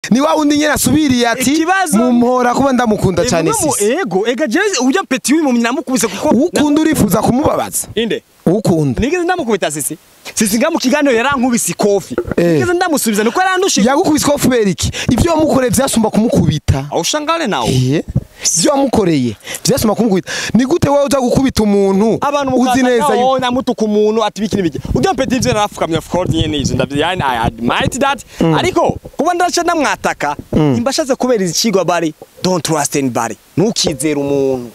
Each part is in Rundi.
ni wa undi nyene asubiriye ati mumpora kuba ndamukunda cyane sisi ego ega je ujya peti wi mu namukubise kuko ukunda urifuza kumubabaza inde ukunda nigeze ndamukubita sisi nga mu kiganiro yarankubise ikofi nigeze ndamusubiza nuko yarandushe yagukubise ikofi beriki ivyo wamukoreye vyasumba kumukubita aho shangale nawe ivyo wamukoreye vyasumba kumukubita ni gute wowe uza gukubita umuntu uzi neza yuko namutuka umuntu atibikini bike ujya peti ivyo narafukamye of course nyene izo ndavyane I admire that ariko kuba ndaca ndamwataka imbashaze kubera ikigo bari don't trust anybody nukizera umuntu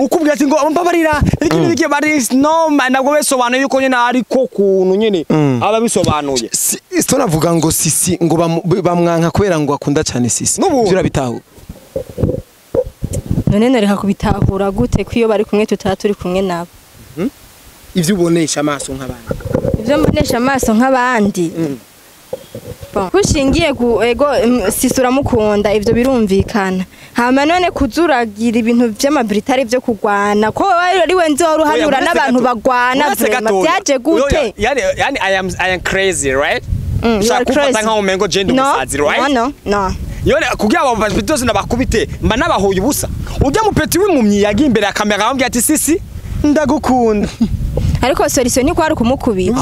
ukubwira ati ngo mbabarira ikindi bike bari no nabwo besobanuye yuko nyene ariko kuntu nyene aba bisobanuye Stone avuga ngo sisi ngo bamwanka kubera ngo akunda cyane sisi byura bitaho none nareka kubitahura gute kwiyo bari kumwe tutatu turi kumwe nabo ivyo ubonesha amaso nk'abandi ivyo mbonesha amaso nk'abandi kushingiye ku ego sisura mukunda ivyo birumvikana hama none kuzuragira ibintu vy'amabritari byo kugwana ko ari wenze waruhanura n'abantu bagwana byaje gute yani I am crazy right shakufata nka umengo je ndumusazi right no yone kugira abo bafite nabakubite mba nabahoye ubusa ujya mu peti w'imumyi yagiye imbere ya kamera bambye ati sisi ndagukunda ariko solution ni ko ari kumukubita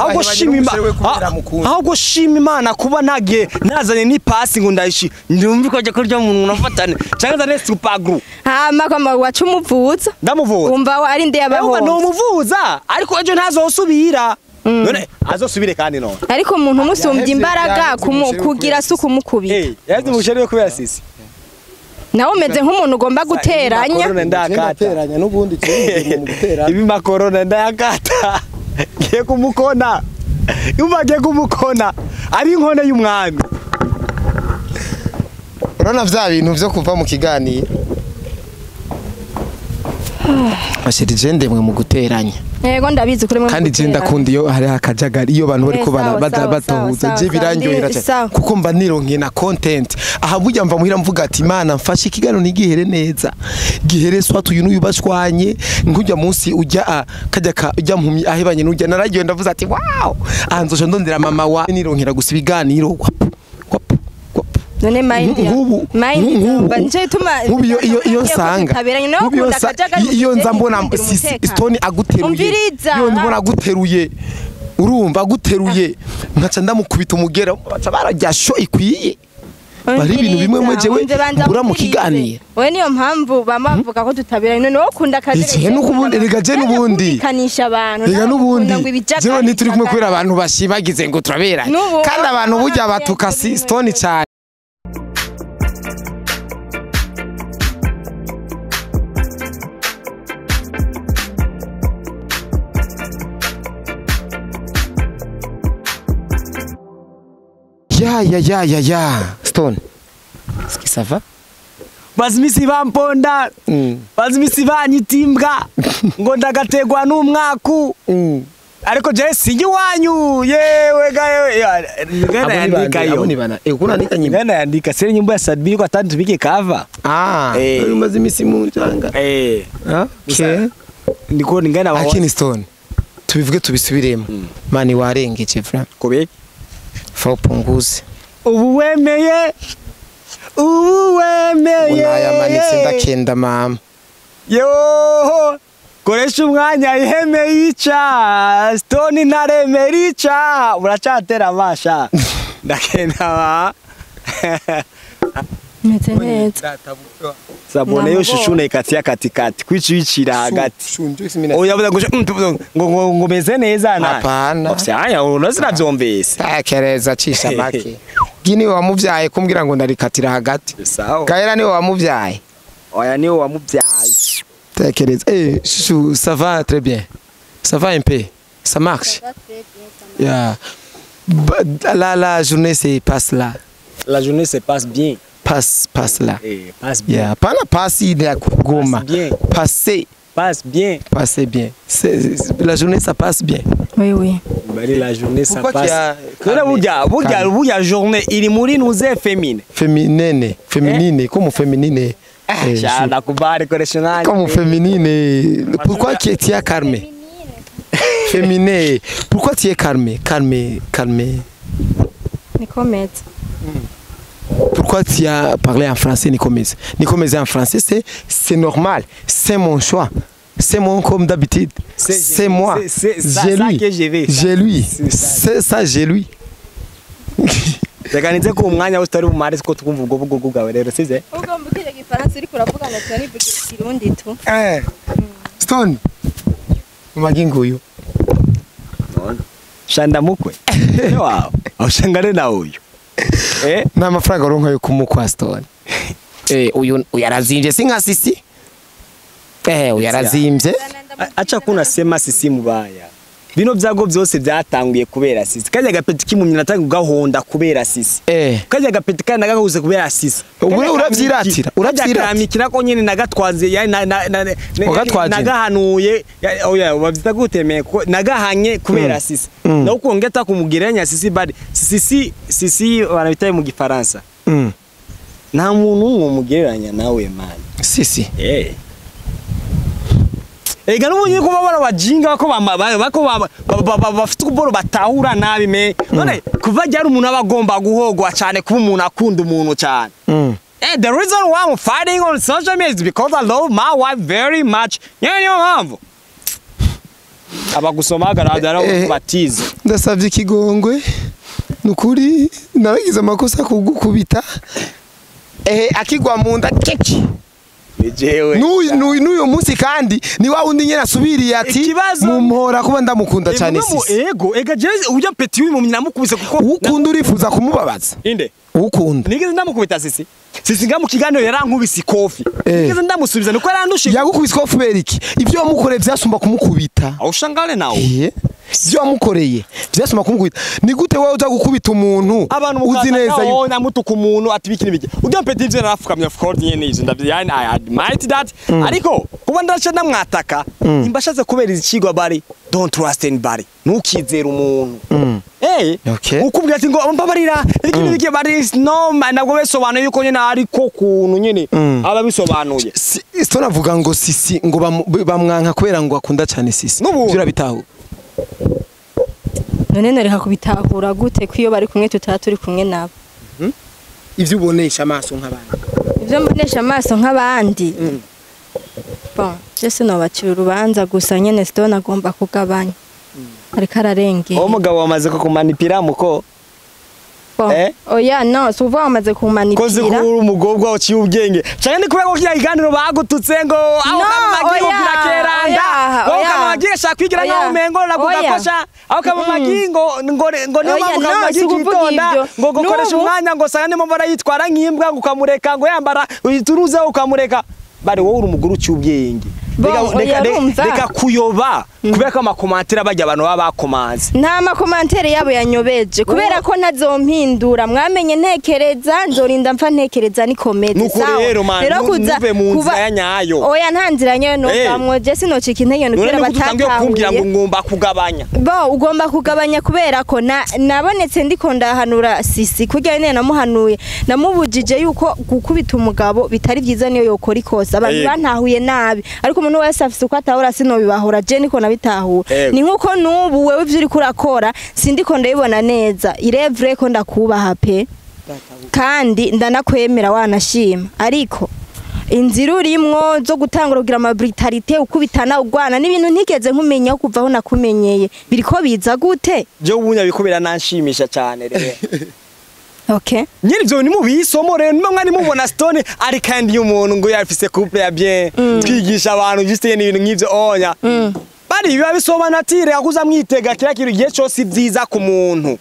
ahubwo shima Imana kuba nage nazanye ni pasi ngo ndayishi ndumva ko ajya kurya umuntu unafatane cyangwa za super glue hama kama wacu umuvuza ndamuvuza umva ari ndi yabaho no umuvuza ariko ejo ntazosubira none azosubire kandi none ariko umuntu umusumbye imbaraga kugira suku mukubita yazi musheriye kubera sisi nawe umeze nk'umuntu ugomba guteranya n'ubundi guteranya ibi makorona ndayakata ngiye kumukona yumvagiye kumukona ari inkone y'umwami urana vya bintu vyo kuva mu kiganiro ashirije ndemwe mu guteranya yego ndabizi kuri mwe kandi je ndakunda iyo hari akajagari iyo abantu bariko batohuza je birangyohera cyane kuko mba nironke na content aha burya mva muhira mvuga ati Imana mfashe ikigano nigihere neza gihere swatu uyu n'uyubashwanye nkujya munsi ujya kajya ujya mpumyi ahebanye n'ujya naragiye ndavuze ati wow anzosho ndondera mama wa nironkera gusa ibiganiro none mind banje tuma iyo nsanga iyo nza mbona Stone aguteruye iyo mbona aguteruye urumva aguteruye nkaca ndamukubita umugera baca barajya sho ikwiye bari ibintu bimwe mwejewe bura mu kiganiro we niyo mpamvu bamavuga ko tutabiranye none ukunda akaje n'ubundi rega je n'ubundi kanisha abantu rega n'ubundi je ni turi kumwe kwira abantu bashibagize ngo turaberanye kandi abantu burya batuka Stone cyane Ya Stone est-ce que ça va bazimisi bamponda bazimisi banyitimbwa ngo ndagategwa n'umwaku ariko je singi wanyu yewe gaye ngana yandika yo kuna nika nyimbo ngana yandika seri nyimbo ya Sadbi ko atandi tubike cover mazimisi mu njanga okay ndiko ngana akini Stone tubivuge tubisubiremo mani warengeje vra kobe fa upunguze ubuwemeye unayamanitse ndakenda mama yo koresha umwanya iheme yica Stone ntaremera ica uracatera amasha ndakenda meze neza sabone yo shushune katikati kwicicira hagati oya ngo meze neza na apana ofyanya unazira byomvese takereza cisha make gini wamuvyaye kumbwira ngo ndarikatira hagati gaera ni wamuvyaye oya ni wamuvyaye takereza chouchou ça va très bien ça va un peu ça marche yeah la journée se passe là la journée se passe bien passe là passe bien yeah pas la passe de la goma passer passe bien la journée ça passe bien oui bari la journée ça passe burya journée iri muri nuze féminine comme féminine Chana kubari correctionnel comme féminine pourquoi tu es calme féminin pourquoi tu es calme ni comète pourquoi tu as parlé en français Nikomeze en français c'est normal, c'est mon choix. C'est mon comme d'habitude. C'est moi. J'ai lui. C'est ça, j'ai lui. Ndaganize ko umwanya utari bumare ko twumva ubwo bwo bwawe rero size. Ubwo mbukire gifaransa uri kuravugana cyane Kirundi tu. Stone. Maginguyo. Shanda mukwe. Wow. Aushangare na uyu. Na mafaranga ronka yo kumukwa Stone. Uyu yarazinje singa sisi. Uyarazimbye. Acha kuna sema sisi mubaya. Bino byago byose byatanguye kubera sisi. Kajya gapeti kimumye natanga gahonda kubera sisi. Kajya gapeti kandi nagahuze kubera sisi. Ure uravyiratira. Uravyiratira ko nyene nagatwaze ya nagahanuye oya bavyita gutemeye nagahanye kubera sisi. No kongeta kumugiranya sisi bari sisi barabitaye mu gifaransa. Nta muntu umugereranya nawe man. Sisi. Ega n'ubunye ko babara bajinga ko bafite uboro batahura nabi me none kuva ryari umuntu abagomba guhogwa cyane kuba umuntu akunda umuntu cyane. The reason why I'm fighting on social media is because I love my wife very much. Niyo mpamvu abagusoma garagara batize ndasavye ikigongwe nukuri naragize amakosa kugukubita akigwa mu nda keki n'uyu munsi kandi ni wa wundi nyene asubiriye ati mumpora kuba ndamukunda cyane sisi ega jeze ujya peti uyu mumye namukubise kuko ukunda urifuza kumubabaza inde ukunda nigeze ndamukubita sisi ngamu kiganiro yarankubise ikofi nigeze ndamusubiza nuko yarandushije yagukubise ikofi beriki ibyo wamukoreye byasumba kumukubita aushangale nawe ibyo wamukoreye byasumba kumukubita ni gute wewe uza gukubita umuntu uzi neza yuko namutuka umuntu atibikini bike ujya peti ivyo narafukamye of course nyene izo ndabyane I admit that ariko kuba ndaca ndamwataka imbashaze kubera ikigwa bari don't trust anybody nukizera umuntu ukubwira ati ngo mbabarira ikindi bike bari no nabwo besobanuye yuko nyene ariko kuntu nyene ababisobanuye Stone avuga ngo sisi ngo bamwanka kubera ngo akunda cyane sisi byura bitaho none nareka kubitahura gute ko iyo bari kumwe turi kumwe nabo ivyo ubonesha amaso nk'abandi ivyo mbonesha amaso nk'abandi bon jese no bacira urubanza gusa nyene Stone agomba kugabanya ariko ararengeye umugabo wamaze ko kumanipira muko oya no suva wamaze kumanipira koze kuri umugobwa waciye ubwenge cyane ni kubera ko kiya iganiro bagututse ngo aho kamamagiye kugira keranda aho kamamagiye shaka kwigira nka umengo nagugakosha aho kamamagiye ngo niyo kamamagiye kitonda ngo gukoresha umwanya ngo sanga nimo mbara yitwara nk'imbwa ngo kamureka ngo yambara uyituruze ukamureka bari wowe uri umuguru cy'ubwenge reka kuyoba kubera ko amakomantere bajya abantu baba bakomanze nta makomantere yabo yanyobeje kubera ko ntazompindura mwamenye ntekereza nzorinda mfa ntekereza nikomeze sawa rero kuza kuba yanyayo oya nta nzira nyayo no bamwe je sinocika intege no kubera batatahuye ngo ngomba kugabanya ugomba kugabanya kubera ko nabonetse ndiko ndahanura sisi kurya nyene namuhanuye namubujije yuko gukubita umugabo bitari byiza niyo yokora ikosa abantu bantahuye nabi ariko umuntu wese afise uko atahura sino bibahora je niko nabitahura ni nkuko nubu wewe ivyo uri kurakora sindiko ndabibona neza irevre ko ndakubaha pe kandi ndanakwemera wanashima ariko inzira urimwo zo gutangura kugira ama brutalite ukubitana ugwana n'ibintu ntigeze nkumenya kuvaho nakumenyeye biriko biza gute je ubunya bikubira nanshimisha cyane rero Okay. Nyiri byo ni mu bisomo rero mwani mubona Stone ari kandi y'umuntu ngo yafise couple ya bien twigisha abantu juste n'ibintu nk'ivyo onya bari biba bisobanatire akuza mwitega kira kintu gihe cyose byiza ku muntu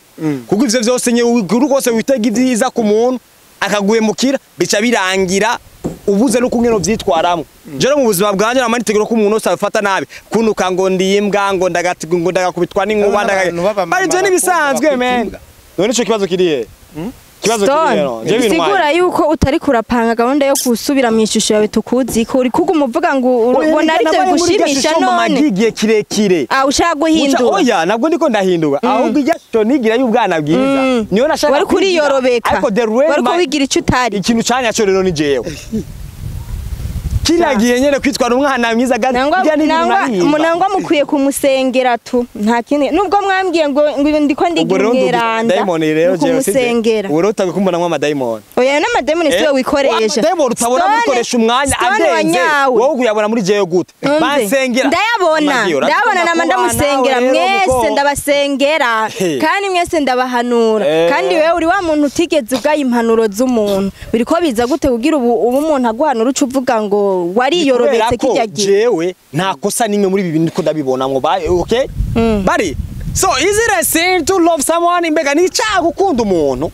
kuko ivyo byose nye rwose witega ibyiza ku muntu akaguhemukira bica birangira ubuze no kungeno vyitwaramo jero mu buzima bwanje namanitegero ko umuntu usafata nabi kunuka ngo ndiyimbwa ngo ndagakubitwa n'inkuba bari je nibisanzwe men none cyo kibazo kiriye kibazo kirero je bintu sigura yuko utari kurapanga gahunda yo kusubira mu ishusho yawe tukuzi ko uri kugumuvuga ngo ubona ari byo gushimisha none magigiye kirekire ushaka guhindura oya nabwo ndiko ndahindura ahubwo ijya nigira y'ubwana bwiza niyo nashaka wari kuri yorobeka wari ko wigira icyo utari ikintu canya cyo rero ni jewe kiragiye nyene kwitwara umwana mwiza gati nangwa mukwiye kumusengera tu nta kindi nubwo mwambwiye ngo ndiko ndigiranda diamond rero je kumusengera urota kumbona mwa diamond oya n'amadiamond siwe wikoresha diamond utabona mukoresha umwanya adenze wowe kuyabona muri jeyo gute bansengera ndabona nama ndamusengera mwese ndabasengera kandi mwese ndabahanura kandi wewe uri wa muntu utigeze ugaye impanuro z'umuntu biriko biza gute kugira ubu umuntu aguhanura ucu uvuga ngo wariyorobetse kijya gihe jewe nta kosa nimwe muri ibi bintu ko ndabibona ngo okay bari so is it a sin to love someone mbega ni cyaha gukunda umuntu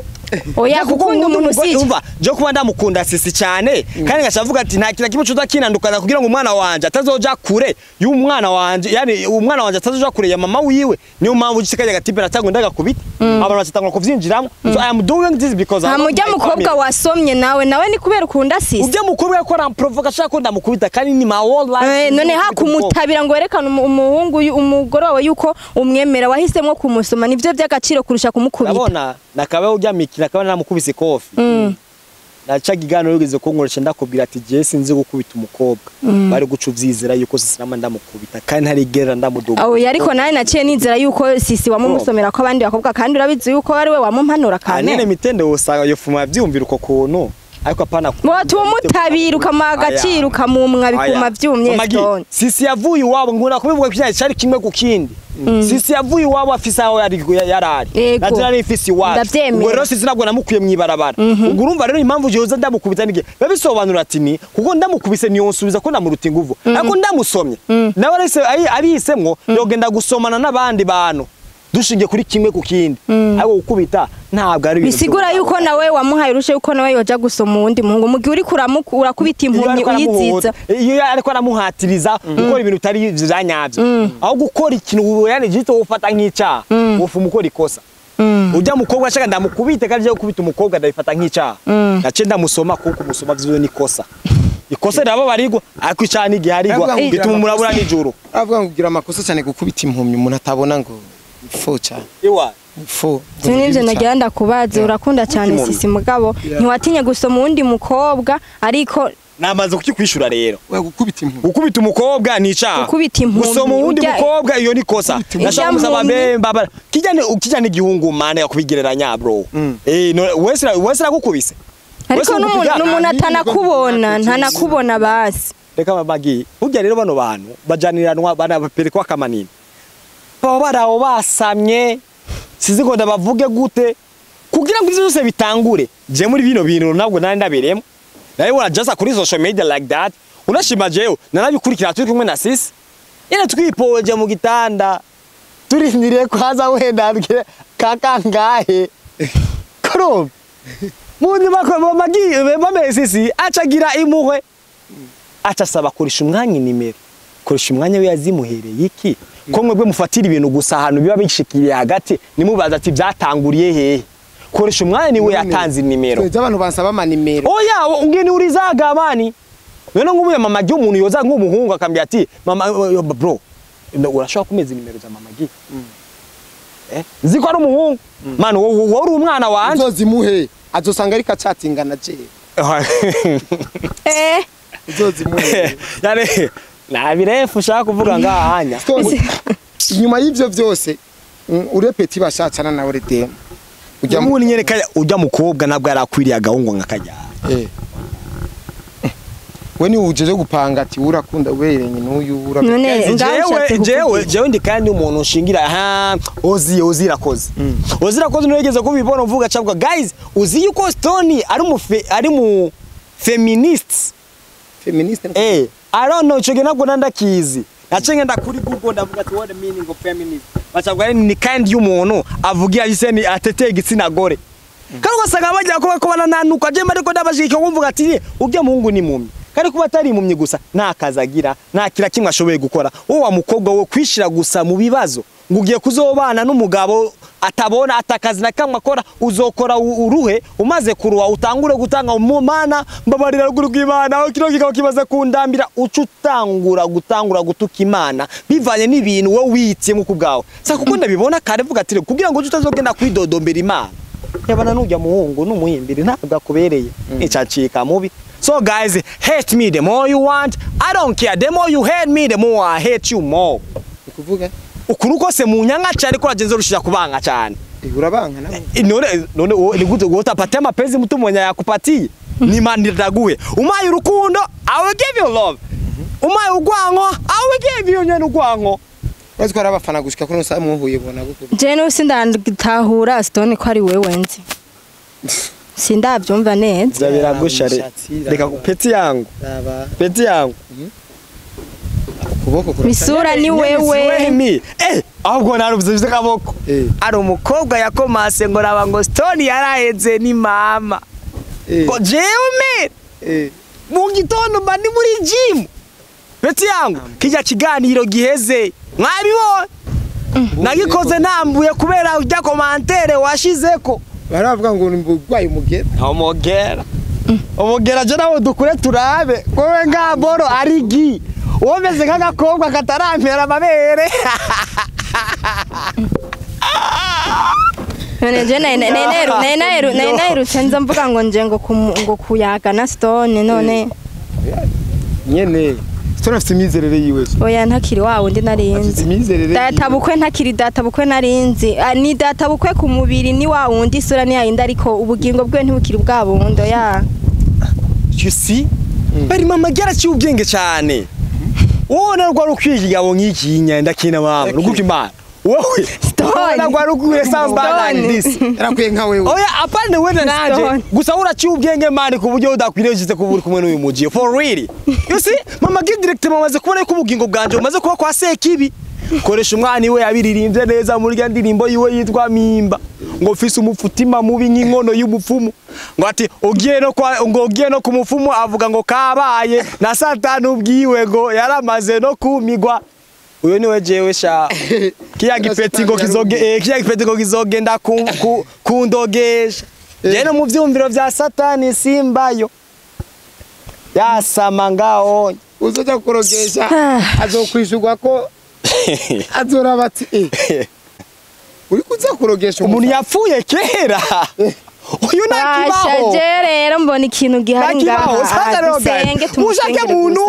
oya gukunda umuntu umva je kuba ndamukunda sisi cyane kandi ngashavuga ati nta kintu kimwe cyudakinandukana kugira ngo umwana wanje atazoja kure y'umwana wanje yani umwana wanje atazoja kure ya mama wiwe niyo mpamvu gishikaje gatipe natangwe ndagakubita abantu batangwa kuvyinjiramo so I am doing this because hamujya mukobwa wasomye nawe ni kubera ukunda sisi ujya mukobwa yakora provoka shaka ndamukubita kandi ni my whole life none hakumutabira ngo werekana umuhungu umugore wawe yuko umwemera wahisemo kumusoma nivyo by'agaciro kurusha kumukubita urabona nakabe ujya nakaba namukubise kofi nacaga igano yigeze ko nkoresha ndakubwira ati je sinzi gukubita umukobwa bari guca uvyizera yuko sisi nama ndamukubita kandi ntarigera ndamuduga aho yariko naye naciye nizera yuko sisi wamumusomera ko abandi bakobwa kandi urabizi yuko ari we wamumpanura kandi nene mitende usanga yofuma byumvira uko kuntu ariko apana tumutabira ukama agaciro ukamumwa bikuma byumye stone sisi yavuye iwabo ngura kubivuga cyari cyari kimwe ku kindi sisi yavuye iwabo afisa aho yarari natira n'ifisi iwabo ngo rero sisi nabwo namukuye mwibarabara ubwo urumva rero impamvu je uza ndamukubita nige babisobanura ati ni kuko ndamukubise niyo nsubiza ko ndamuruta inguvu ariko ndamusomye nawe arisemwo yogenda gusomana n'abandi bantu dushinge kuri kimwe ku kindi ariko gukubita ntabwo ari bisigura yuko nawe wamuhaye urushe yuko nawe yoja gusoma undi muhungu mugihe uri urakubita impumyi uyiziza iyo ariko aramuhatiriza gukora ibintu utari vyanyavyo aho gukora ikintu yani gito ufata nk'icyaha ufu mukora ikosa ujya mukobwa ashaka ndamukubite kandi je gukubita umukobwa ndabifata nk'icyaha nace ndamusoma kuko umusoma vyo ni kosa ikosa rabo barigwa ariko icyaha ni giharigwa bituma murabura n'ijuru avuga ngo ugira amakosa cyane gukubita impumyi umuntu atabona ngo fo cyane iwa fo nivyo nagira ndakubaze urakunda cyane sisi mugabo ntiwatinye gusoma undi mukobwa ariko namaze kukikwishura rero gukubita umukobwa ni icyaha gusoma undi mukobwa iyo ni kosa nashaka gusaba baba kijyane igihungu mana yakubigereranya bro wese agukubise ariko n'umuntu atanakubona ntanakubona basi reka babagi burya rero bano bantu bajaniranwa bana baperekwa kamanini baba baraho basamye sizi ngo ndabavuge gute kugira ngo byose bitangure je muri bino bintu nabwo nari ndaberemo nawe wala just kuri social media like that unashima jeyo nanabikurikira turi kumwe na sisi ina twipoje mu gitanda turindiriye kwaza wenda kakangahe koro mundi bamagiye bamesisi acagira imuhwe acasaba kurisha umwanya nimero kurisha umwanya we yazimuhereye iki ko mwebwe mufatira ibintu gusa ahantu biba bishikiriye hagati nimubaza ati byatanguriye hehe koresha umwanya niwe yatanze nimero abantu bansaba ama nimero oya ungeni urizaga mani none ngubuye mama gi umuntu yoza nk'umuhungu akambya ati mama bro urashaka kumeza nimero za mama gi ziko ari umuhungu mani wowe uri umwana wanje uzozimuhe azosanga ari kacatingana je uzozimuhe yare nabirefu ushaka kuvuga ngahanya inyuma y'ivyo byose urepeti bashacana nawe rede ujya mu nyereka ujya mukobwa nabwo arakwiriye agahungu nkakajya we ni ujeje gupanga ati urakunda werenye n'uyu jewe ndi kandi umuntu ushingira ozirakoze nurigeze kubibona uvuga cyabwa guys uzi yuko Stone ari mu feminist I don't know chege nabwo nandakizi nacenga ndakuri Google ndavuga ati what the meaning of feminism bacabwa ni kind y'umuntu avugira yiseni ateteye igitsina gore kandi wasanga bajya ko banananuka je mariko ndabashike kumvuga ati ujya muhungu ni mumye kandi kuba atari impumyi gusa nta kazagira nta kira kimwe ashoboye gukora wowe wa mukobwa wo kwishira gusa mu bibazo ngo ugiye kuzobana n'umugabo atabona atakazi na kamwe akora uzokora uruhe umaze kuruwa utangure gutanga umumana mbabarira ruguru rw'Imana aho kiro kikaba kibaza kundambira ucutangura gutuka Imana bivanye n'ibintu wowe witse mu kubwawe sa kuko ndabibona kare vuga ati kugira ngo utazogenda kwidodombera Imana yabana n'ujya muhungu n'umuhimbiri ntabwo akubereye nicacika mubi So guys, hate me the more you want. I don't care. The more you hate me, the more I hate you more. ukuvuga Ukuruko se munyanga cyane ko agenze rushira kubanga cyane. Urabanga nawe. None ni gute utapata mapenzi mtu mwenye yakupatie. Ni mandiraguye. Umaye urukundo, I will give you love. Umaye ugwango, I will give you nyene ugwango. Wazi ko arabafana gushika kuno saa muhuye bona gukuru. Je no sindandahura Stone ko ari wewe nzi. Sindabyumva neza. Biragushare. Reka peti yangu. Peti yangu. Kuboko kura. Misura ni wewe. Ahubwo naruvuze kaboko. Ari umukobwa yakomase ngo rabango Stone yaraheze ni mama. Ko jewe mu gitondo mba ni muri gym. Peti yangu kijya kiganiro giheze. Mwabibona? Nagikoze nambuye kubera ujya commentaire washizeko. Baravuga ngo nimburwaye umugera. Umugera je nawo dukure turabe. Kowe nga boro arigi. Womeze nk'agakobwa katarampera amabere. None je nairu cenza mvuga ngo nje ngo kuyaga na Stone none nyene Stone afite imizerere yiwe. Oya ntakiri wawo ndi narinzi. Databukwe ntakiri databukwe narinzi. Ni databukwe ku mubiri ni wawo ndi sura ni yayindi ariko ubugingo bwe ntibukiri bwabundo ya. You see? Bari mama gera ci ubwenge cyane. Wona rwa rukwigabo nk'iki nyanda kina mama ruguki imana. Wowe Stone rwa rugure samba like this. Yarakwiye nka wewe. Oya apande wena nanje gusa uraci ubwenge mani ku buryo udakwirejije kubura kumwe n'uyu mugiye for really. You see? Mama give direct mamaze kubona ko ubugingo bwanje umaze kuba kwa Sekibi. Koresha umwana iwe yabiririmbye neza muri ya ndirimbo yiwe yitwa Mimba. Ngo fise umufutima mubi nk'inkono y'umupfumu. Ngo ati ugiye no ku mupfumu avuga ngo kabaye na Satani ubwiwe ngo yaramaze no kumigwa. Uyo niwe jewe sha. Kiya gipeti ngo kizogenda kundogesha. Jeno mu vyumviro vya Satani simbayo. Yasama ngaho. Uzoja kurogesha azokwishurwa ko azorabati uri kuza kurogesha umuntu yapfuye kera. Uyu nakibaho. Je rero mbona ikintu gihari ngaho. Ushake muntu.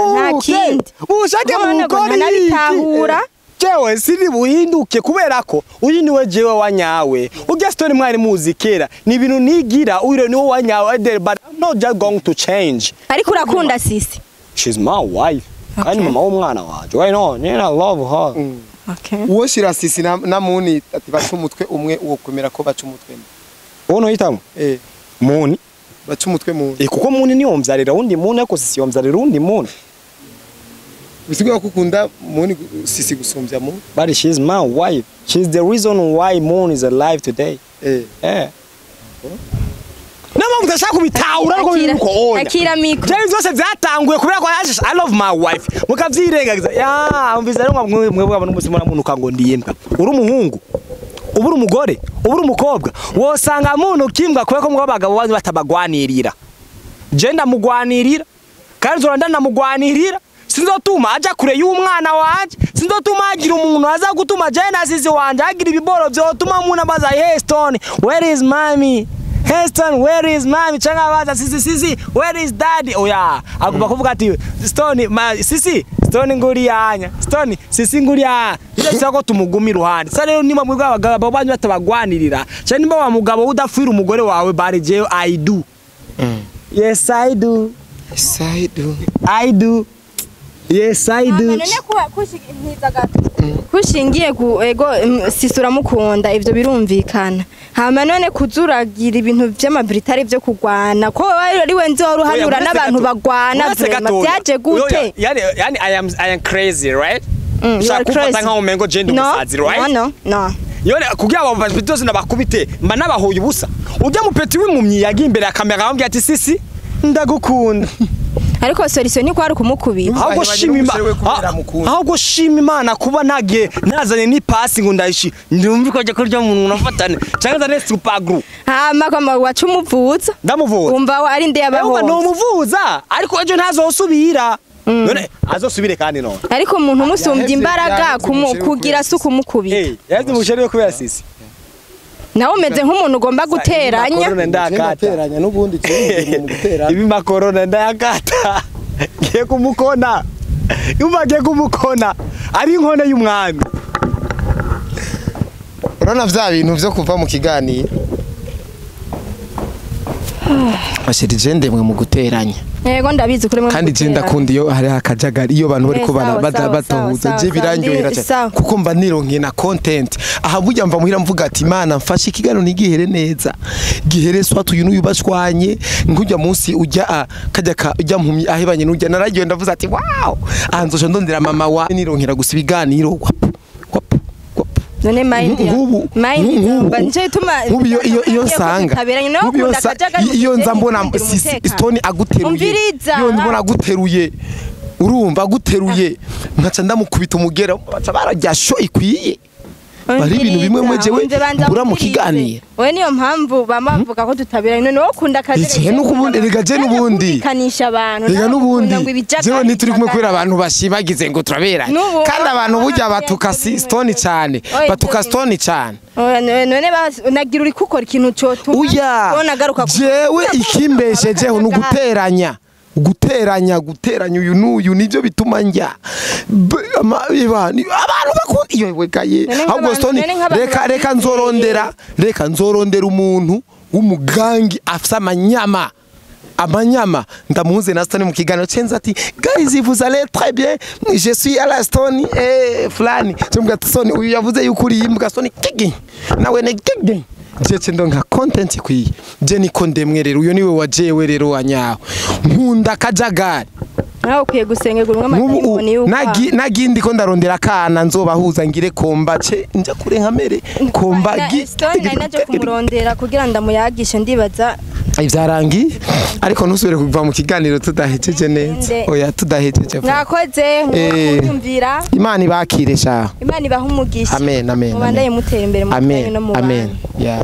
Ushake mugore nabitahura. Jewe siri buhinduke kubera ko uyu niwe jewe wanyawe. Ujya Stone mwari muzi kera. Ni ibintu nigira uyu niwe wanyawe but I'm not just going to change. Ariko urakunda sisi. She's my wife. Kandi mama w'umwana waje. Why not? I love her. Okay. Uwo shira sisi na muni ati baca umutwe umwe uwo kwemera ko baca umutwe. Uno hitamo? Muni. Baca umutwe muni. Kuko muni ni omzarira undi muni ariko sisi omzarira undi muni. Usigwa kukunda muni sisi gusumbya muni. But she's my wife. She's the reason why Moon is alive today. Nama mutashaka kubitahura ariko bimuko ona. Akira miko. James zose byatanguye kubera ko yaje I love my wife. Mukavyirengagiza. Umviza rero mwebwe abantu musimura muntu kango ndiyimbwa. Uri umuhungu. Uburi umugore, uburi umukobwa. Wosanga muntu kimbwa kubera ko mwabagabo bazi batabagwanirira. Je ndamugwanirira. Kandi zoranda ndamugwanirira. Sinzotuma aja kure y'umwana wanje. Sinzotuma agira umuntu aza gutuma je nasize wanje agira ibiboro byotuma umuntu abaza hey Stone, where is mommy? Hey Stone, where is mommy? Changa baza sisi, where is daddy? Oya, akuba kuvuga ati Stone, sisi, Stone nguri yanya. Stone, sisi nguri ya. Ndetse ko tumugumi ruhande. Sa rero nimba mwebwe abagabo banyu batabagwanirira. Cyane nimba wa mugabo udafira umugore wawe bari je I do. Yes I do. Yes I do. I do. Yes I do. None kushingiye ku ego sisura mukunda ivyo birumvikana. Hama none kuzuragira ibintu by'amabritari byo kugwana ko ari wenze waruhanura n'abantu bagwana byaje gute? Yani I am crazy, right? Shakufata nka umengo gender umusazi, right? No. Yone kugira abo bazitoze nabakubite mba nabahuye ubusa. Ujya mu peti w'impumyi yagiye imbere ya kamera ambye ati sisi ndagukunda. Ariko solution ni ko ari kumukubira. Ahubwo shima Imana kuba ntage nazanye ni pasi ngo ndayishi ndumva ko je kurya umuntu nafatane cyangwa zane super glue. Hama kama wacu umuvuza. Ndamuvuza. Umva ari nde yabaho. No muvuza ariko ejo ntazosubira. None azosubire kandi no. Ariko umuntu umusumbye imbaraga kugira suku mukubira. Yazi musheri yo kubera sisi. nawe umeze nk'umuntu ugomba guteranya guteranya n'ubundi mu guteranya ibi makorona ndayakata ngiye kumukona yubagiye kumukona ari inkone y'umwami urana vya bintu vyo kuva mu kiganiro bashirije ndemwe mu guteranya yego ndabizi kuri mwe kandi je ndakunda iyo hari akajagari iyo abantu bariko batahuza je birandyohera cyane kuko mba nironkeye na content aha burya mva muhira mvuga ati Imana mfashe ikigano nigihere neza gihere swatu uyu n'uyu bashwanye nkujya munsi ujya kajya ujya mpumyi ahebanye n'ujya naragiye ndavuze ati wow ahanzosha ndondera mama wa nironkera gusa ibiganiro none mind banje tuma iyo sanga iyo nza mbona Stone aguteruye iyo mbona aguteruye urumva aguteruye nkaca ndamukubita umugera baca barajya sho ikwiye bari ibintu bimwe mwejewe mbura mu kiganiro we niyo mpamvu bamavuga ko tutabiranye none wo kunda kaje n'ukubundi rega je n'ubundi kanisha abantu rega n'ubundi jewe nituri kumwe kwira abantu bashibagize ngo turaberanye kandi abantu burya batuka Stone cyane batuka Stone cyane none nagira uri gukora ikintu cyo ubona garuka jewe ikimbeshejeho n'uguteranya guteranya uyu n'uyu nivyo bituma njya abantu bakunda iyo wekaye ahubwo Stone reka nzorondera umuntu w'umugangi afisa amanyama ndamuze na Stone mu kiganiro cenza ati guys vous allez très bien je suis à la Stone flani cyumva Stone uyu yavuze yuko uri imbwa Stone kigi nawe ne kigi jeje ndonka content kwiye je niko ndemwe rero uyo niwe wajewe rero wanyaho nkunda kajagari nawe ukwiye gusengerwa umwe nagindi ko ndarondera kana nzobahuza ngire komba ce nja kure nkamere komba Stone naje kumurondera kugira ndamuyagishe ndibaza byrarangiye ariko nusubire kuva mu kiganiro tudahejeje neza oya tudahejeje mwakoze mwumvira Imana ibakire sha Imana ibaha umugisha amen mubandaye mutera imbere mu amen yeah